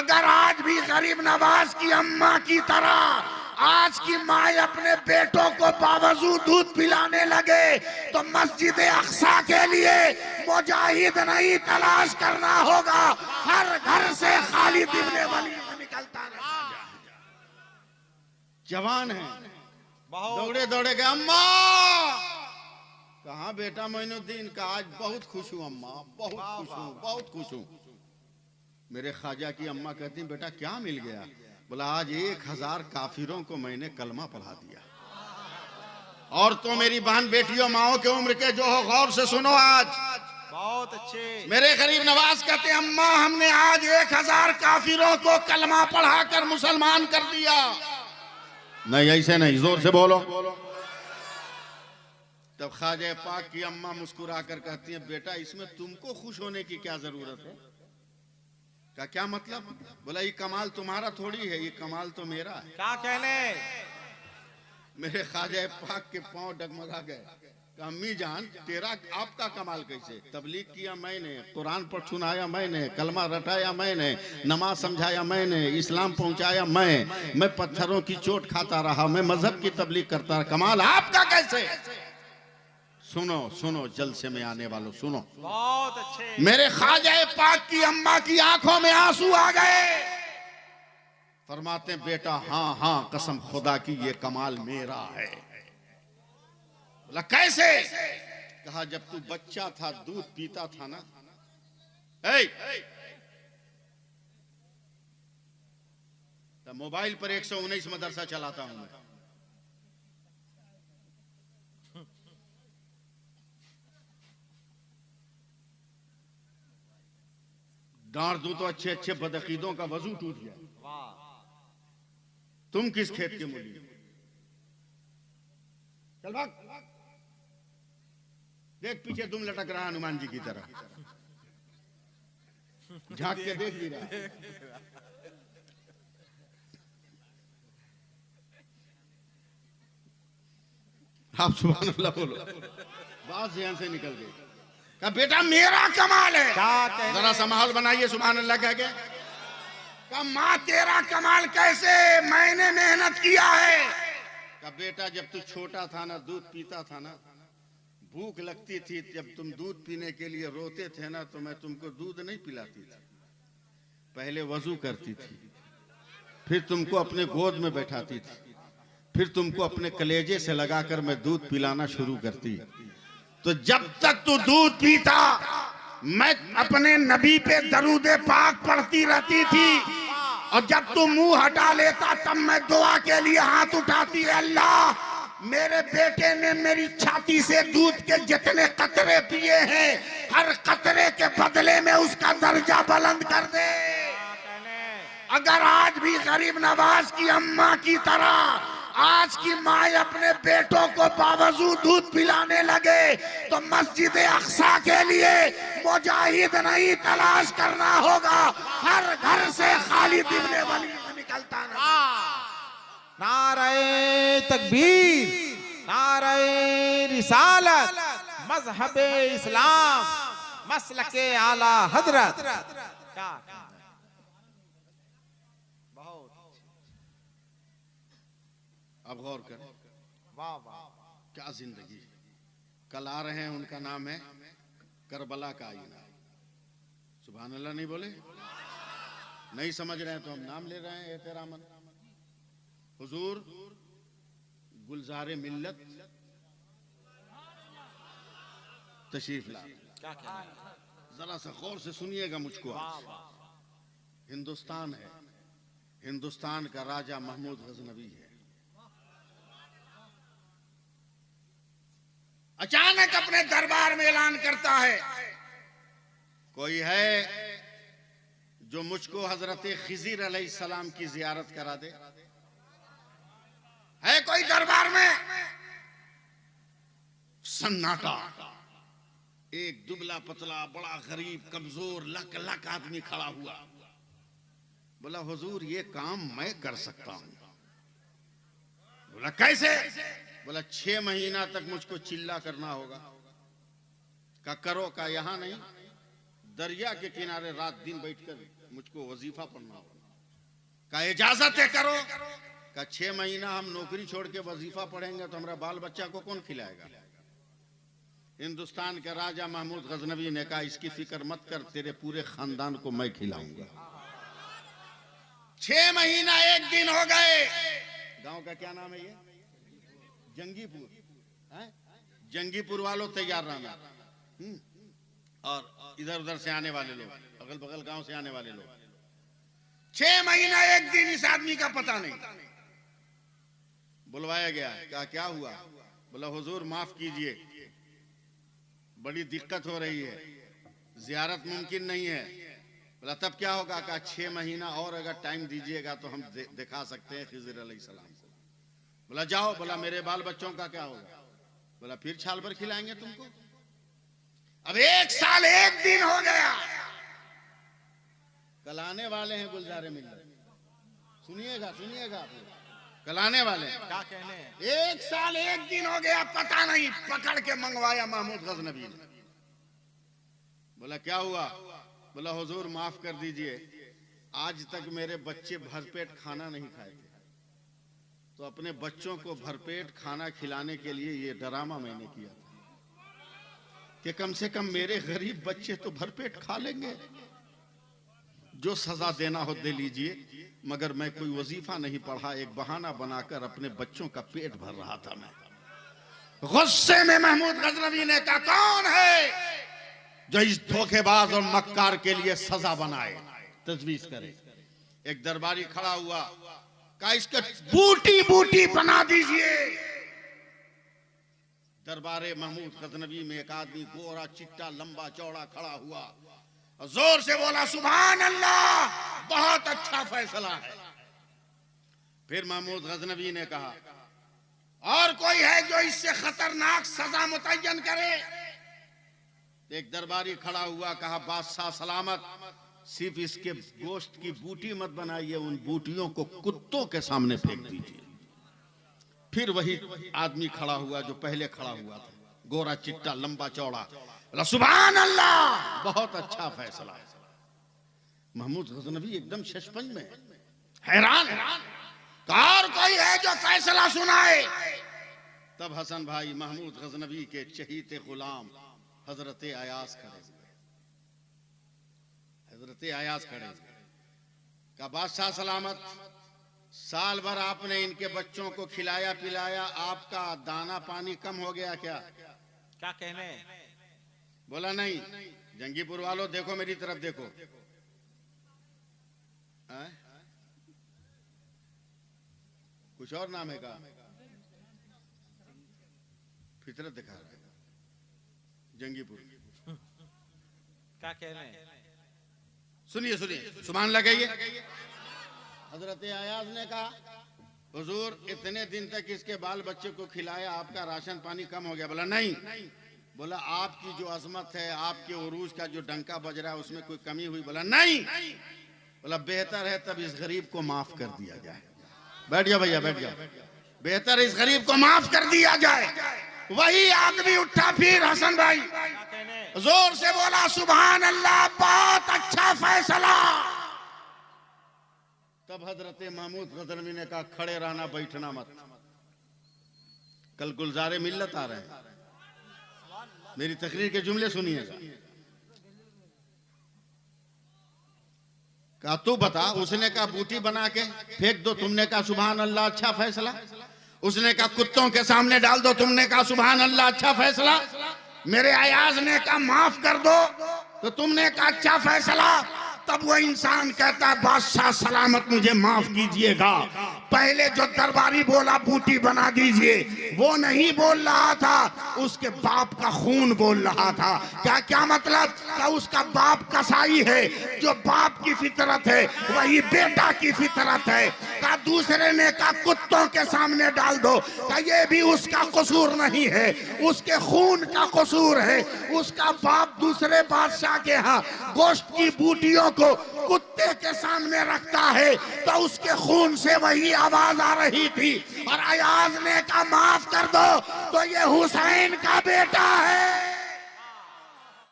अगर आज भी गरीब नवाज की अम्मा की तरह आज की माए अपने बेटों को बावजूद दूध पिलाने लगे तो मस्जिद अक्सा के लिए मुजाहिद नहीं तलाश करना होगा। हर घर से खालिद इब्ने वलीद निकलता रहता है। जवान है, दौड़े दौड़े गए, अम्मा कहाँ बेटा मोइनुद्दीन का? आज बहुत खुश हूँ अम्मा, बहुत खुश हूँ, बहुत खुश हूँ। मेरे ख्वाजा की अम्मा कहती बेटा क्या मिल गया? बोला आज 1000 काफिरों को मैंने कलमा पढ़ा दिया। और तो मेरी बहन बेटियों माओ के उम्र के जो हो गौर से सुनो, आज बहुत अच्छे। मेरे गरीब नवाज कहते अम्मा हमने आज 1000 काफिरों को कलमा पढ़ाकर मुसलमान कर दिया। नहीं ऐसे नहीं, जोर से बोलो। तब ख्वाजा पाक की अम्मा मुस्कुरा कर कहती है बेटा इसमें तुमको खुश होने की क्या जरूरत है? का क्या मतलब? बोला ये कमाल तुम्हारा थोड़ी है, ये कमाल तो मेरा है। क्या कहने? मेरे ख्वाजा पाक के पांव डगमगा गए। अम्मी जान तेरा आपका कमाल कैसे? तबलीग किया मैंने, कुरान पर सुनाया मैंने, कलमा रटाया मैंने, नमाज समझाया मैंने, इस्लाम पहुंचाया मैं पत्थरों की चोट खाता रहा, मैं मजहब की तबलीग करता रहा, कमाल आपका कैसे? सुनो सुनो जलसे में आने वालों सुनो। बहुत अच्छे। मेरे ख्वाजा पाक की अम्मा की आंखों में आंसू आ गए। फरमाते बेटा हाँ हाँ कसम खुदा की ये कमाल मेरा है। बोला कैसे? कहा जब तू बच्चा था दूध पीता था ना, तो मोबाइल पर 119 मदरसा चलाता हूं मैं। डांट दूं तो अच्छे अच्छे बदअकीदों का वजू टूट गया। तुम किस खेत के मूली? चल भाग, देख पीछे तुम लटक रहा हनुमान जी की तरह, झांक के देख भी रहा। आप सुभान अल्लाह बोलो। बात ध्यान से निकल गई। कहा बेटा मेरा कमाल है। जरा सा माहौल बनाइए सुभान अल्लाह कह के। कहा माँ तेरा कमाल कैसे? मैंने मेहनत किया है। कहा बेटा जब तू छोटा था ना, दूध पीता था ना, भूख लगती थी, जब तुम दूध पीने के लिए रोते थे ना, तो मैं तुमको दूध नहीं पिलाती थी, पहले वजू करती थी, फिर तुमको अपने गोद में बैठाती थी, फिर तुमको अपने कलेजे से लगाकर मैं दूध पिलाना शुरू करती। तो जब तक तू दूध पीता मैं अपने नबी पे दरूदे पाक पढ़ती रहती थी, और जब तू मुंह हटा लेता तब मैं दुआ के लिए हाथ उठाती। अल्लाह मेरे बेटे ने मेरी छाती से दूध के जितने कतरे पिए हैं, हर कतरे के बदले में उसका दर्जा बुलंद कर दे। अगर आज भी गरीब नवाज की अम्मा की तरह आज की माए अपने बेटों को बावजूद दूध पिलाने लगे तो मस्जिद अक्सा के लिए मुजाहिद नहीं तलाश करना होगा। हर घर से खालिद इब्ने वलीद निकलता रहता। नारे तकबीर, नारे रिसालत, मजहबे इस्लाम, मसलके आला हजरत। क्या अब गौर कर। वाह वाह क्या जिंदगी। कल आ रहे हैं, उनका नाम है करबला का आईना। सुभान अल्लाह नहीं बोले? नहीं समझ रहे हैं तो हम नाम ले रहे हैं एहतरामन। हुजूर गुलजारे मिल्लत तशरीफ ला। जरा सा गौर से सुनिएगा मुझको। हिंदुस्तान है, हिंदुस्तान का राजा महमूद गजनवी है। अचानक अपने दरबार में ऐलान करता है कोई है जो मुझको हजरत खिजीर अलैहिस्सलाम की जियारत करा दे? है कोई दरबार में? सन्नाटा। एक दुबला पतला बड़ा गरीब कमजोर लक लक आदमी खड़ा हुआ। बोला हुजूर ये काम मैं कर सकता हूं। बोला कैसे? बोला 6 महीना तक मुझको चिल्ला करना होगा। का करो? का यहां नहीं, दरिया के किनारे रात दिन बैठकर मुझको वजीफा पढ़ना होगा। का इजाजत है करो। का 6 महीना हम नौकरी छोड़ के वजीफा पढ़ेंगे तो हमारा बाल बच्चा को कौन खिलाएगा? हिंदुस्तान के राजा महमूद गजनवी ने कहा इसकी फिक्र मत कर, तेरे पूरे खानदान को मैं खिलाऊंगा। 6 महीना 1 दिन हो गए। गांव का क्या नाम है ये? जंगीपुर है? जंगीपुर वालों तैयार रहना। और इधर उधर से आने वाले लोग, अगल बगल गांव से आने वाले लोग। 6 महीना 1 दिन इस आदमी का पता नहीं। बुलवाया गया। कहा क्या हुआ? बोला हुजूर माफ कीजिए, बड़ी दिक्कत हो रही है, जियारत मुमकिन नहीं है। बोला तब क्या होगा? कहा 6 महीना और अगर टाइम दीजिएगा तो हम दिखा सकते हैं खिज़र अलैहिस्सलाम को। बोला जाओ। बोला मेरे बाल बच्चों का क्या होगा? बोला फिर छाल भर खिलाएंगे तुमको। अब 1 साल 1 दिन हो गया। कल आने वाले हैं गुलजारे मिल्लत, सुनिएगा सुनिएगा, कल आने वाले हैं। क्या कहने? 1 साल 1 दिन हो गया, पता नहीं, पकड़ के मंगवाया महमूद गजनवी ने। बोला क्या हुआ? बोला हुजूर माफ कर दीजिए, आज तक मेरे बच्चे भरपेट खाना नहीं खाए थे, तो अपने बच्चों को भरपेट खाना खिलाने के लिए ये ड्रामा मैंने किया था कि कम से कम मेरे गरीब बच्चे तो भरपेट खा लेंगे। जो सजा देना हो दे लीजिए, मगर मैं कोई वजीफा नहीं पढ़ा, एक बहाना बनाकर अपने बच्चों का पेट भर रहा था मैं। गुस्से में महमूद गजनवी ने कहा कौन है जो इस धोखेबाज और मक्कार के लिए सजा बनाए, तजवीज करे। एक दरबारी खड़ा हुआ, कहा इसका बूटी बूटी बना दीजिए। दरबारे महमूद गजनवी में एक आदमी गोरा चिट्टा लंबा चौड़ा खड़ा हुआ और जोर से बोला सुभान अल्लाह, बहुत अच्छा फैसला है। फिर महमूद गजनवी ने कहा और कोई है जो इससे खतरनाक सजा मुतय्यन करे? एक दरबारी खड़ा हुआ, कहा बादशाह सलामत, सिर्फ इसके गोश्त की बूटी मत बनाइए, उन बूटियों को कुत्तों के सामने फेंक दीजिए। फिर वही आदमी खड़ा हुआ जो पहले खड़ा हुआ था, गोरा चिट्टा लंबा चौड़ा, सुभान अल्लाह, बहुत अच्छा फैसला है। महमूद गजनवी एकदम शशपंज में, हैरान। और कोई है जो फैसला सुनाए? तब हसन भाई महमूद गजनवी के चहीते गुलाम हजरत अयास खड़े हुए। हजरत अयास खड़े हुए, का बादशाह सलामत, साल भर आपने इनके बच्चों को खिलाया पिलाया, आपका दाना पानी कम हो गया क्या? क्या कहने? बोला नहीं। जंगीपुर वालों देखो मेरी तरफ देखो। कुछ और नाम है का? फितरत दिखा रहा है जंगीपुर। क्या कहने? सुनिए सुनिए, सुभान लगाइए। हजरत अयाज ने कहा हुजूर इतने दिन तक इसके बाल बच्चे को खिलाया, आपका राशन पानी कम हो गया। बोला नहीं। बोला आपकी जो अजमत है, आपके उरूज का जो डंका बज रहा है, उसमें कोई कमी हुई? बोला नहीं। बोला बेहतर है तब इस गरीब को माफ कर दिया जाए। बैठ जाओ भैया, बैठ जाओ। बेहतर इस गरीब को माफ कर दिया जाए। वही आदमी उठा, फिर हसन भाई जोर से बोला सुभान अल्लाह, बहुत अच्छा फैसला। तब हजरत महमूद गजनवी ने कहा खड़े रहना, बैठना मत, कल गुलजारे मिल्लत आ रहे हैं, मेरी तकरीर के जुमले सुनिएगा। कहा तू बता। उसने कहा बूटी बना के फेंक दो, तुमने कहा सुभान अल्लाह, अच्छा फैसला। उसने कहा कुत्तों के सामने डाल दो, तुमने कहा सुभान अल्लाह, अच्छा फैसला। मेरे अयाज ने कहा माफ कर दो, तो तुमने कहा अच्छा फैसला। तब वो इंसान कहता है बादशाह सलामत मुझे माफ कीजिएगा, पहले जो दरबारी बोला बूटी बना दीजिए, वो नहीं बोल रहा था, उसके बाप का खून बोल रहा था। क्या क्या मतलब? क्या उसका बाप कसाई है, जो बाप की फितरत है वही बेटा की फितरत है। का दूसरे ने कहा कुत्तों के सामने डाल दो, का ये भी उसका कसूर नहीं है, उसके खून का कसूर है। उसका बाप दूसरे बादशाह के यहाँ गोश्त की बूटियों को कुत्ते के सामने रखता है, तो उसके खून से वही आवाज आ रही थी। और अयाज ने कहा माफ कर दो, तो ये हुसैन का बेटा है।